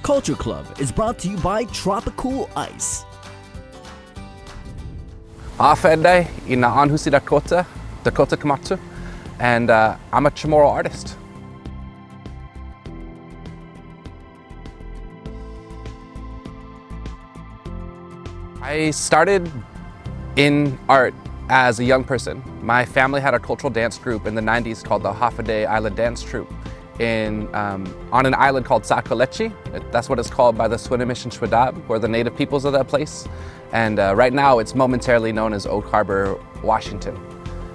Culture Club is brought to you by Tropical Ice. Afede ina Anhusi Dakota, Dakota Camacho, and I'm a CHamoru artist. I started in art as a young person. My family had a cultural dance group in the 90s called the Hafide Island Dance Troupe on an island called Sakalechi. That's what it's called by the Swinomish and Shwadab, who are the native peoples of that place. And right now it's momentarily known as Oak Harbor, Washington.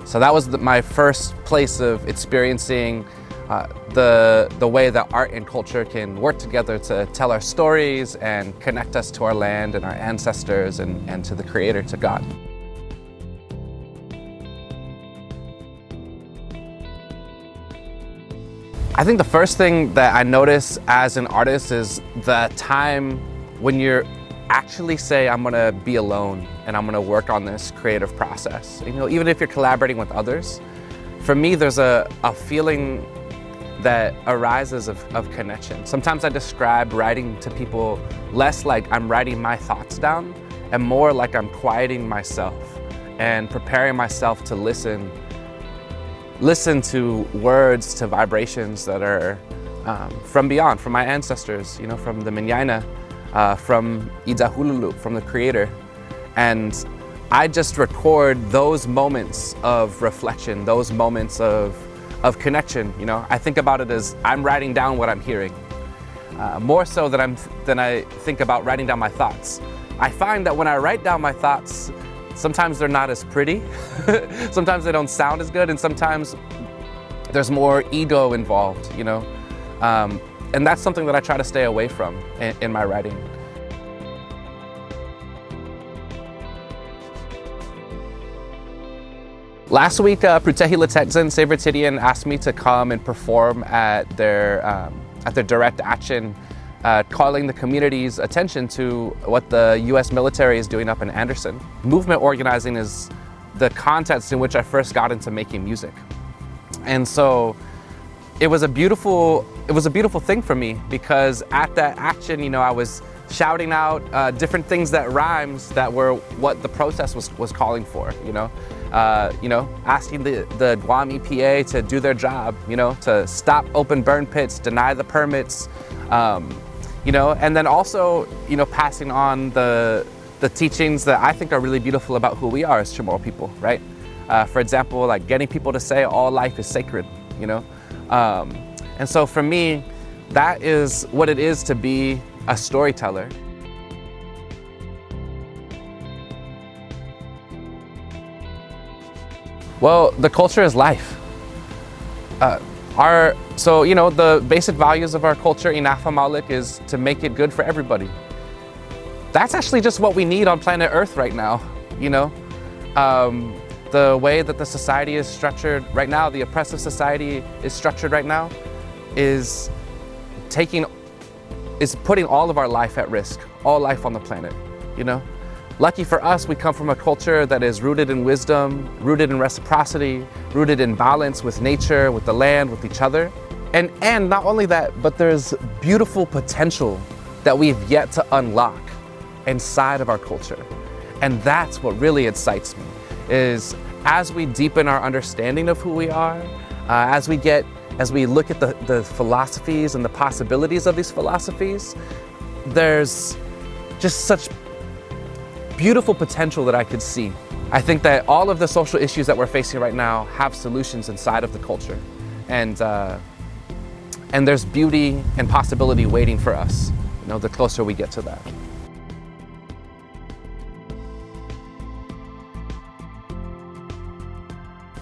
So that was my first place of experiencing the way that art and culture can work together to tell our stories and connect us to our land and our ancestors and to the Creator, to God. I think the first thing that I notice as an artist is the time when you're actually say, I'm gonna be alone and I'm gonna work on this creative process. You know, even if you're collaborating with others, for me, there's a feeling that arises of connection. Sometimes I describe writing to people less like I'm writing my thoughts down and more like I'm quieting myself and preparing myself to listen to words, to vibrations that are from beyond, from my ancestors, you know, from the Minyaina, from Idahululu, from the Creator. And I just record those moments of reflection, those moments of connection. You know, I think about it as I'm writing down what I'm hearing, more so than I think about writing down my thoughts. I find that when I write down my thoughts, sometimes they're not as pretty, sometimes they don't sound as good, and sometimes there's more ego involved, you know? And that's something that I try to stay away from in my writing. Last week, Prutehi Letetzen Savertidian asked me to come and perform at their direct action, calling the community's attention to what the U.S. military is doing up in Anderson. Movement organizing is the context in which I first got into making music. And so it was a beautiful thing for me, because at that action, you know, I was shouting out different things that rhymes that were what the protest was calling for, you know, asking the KUAM EPA to do their job, you know, to stop open burn pits, deny the permits, you know, and then also, you know, passing on the teachings that I think are really beautiful about who we are as CHamoru people, right? For example, like getting people to say all life is sacred, you know? And so for me, that is what it is to be a storyteller. Well, the culture is life. So, you know, the basic values of our culture, Inafa Malik, is to make it good for everybody. That's actually just what we need on planet Earth right now, you know? The way that the society is structured right now, the oppressive society is structured right now, is putting all of our life at risk, all life on the planet, you know? Lucky for us, we come from a culture that is rooted in wisdom, rooted in reciprocity, rooted in balance with nature, with the land, with each other. And not only that, but there's beautiful potential that we've yet to unlock inside of our culture. And that's what really excites me, is as we deepen our understanding of who we are, as we look at the philosophies and the possibilities of these philosophies, there's just such beautiful potential that I could see. I think that all of the social issues that we're facing right now have solutions inside of the culture. And there's beauty and possibility waiting for us, you know, the closer we get to that.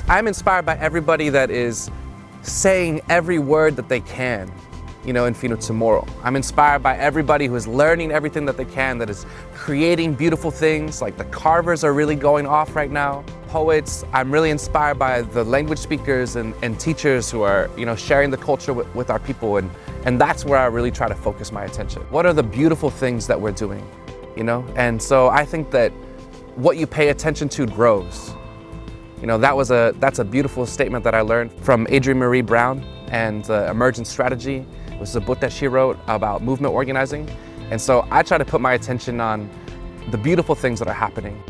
I'm inspired by everybody that is saying every word that they can, you know, in Fino CHamoru. I'm inspired by everybody who is learning everything that they can, that is creating beautiful things, like the carvers are really going off right now. Poets, I'm really inspired by the language speakers and teachers who are, you know, sharing the culture with our people, and that's where I really try to focus my attention. What are the beautiful things that we're doing, you know? And so I think that what you pay attention to grows. You know, that's a beautiful statement that I learned from Adrienne Marie Brown and Emergent Strategy. This is a book that she wrote about movement organizing. And so I try to put my attention on the beautiful things that are happening.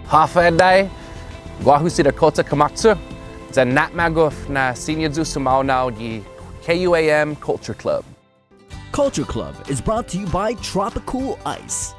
Hafedai, Guahu si Dakota Camacho, Zen Natmaguf na Sinyazu Sumaunau di KUAM Culture Club. Culture Club is brought to you by Tropical Ice.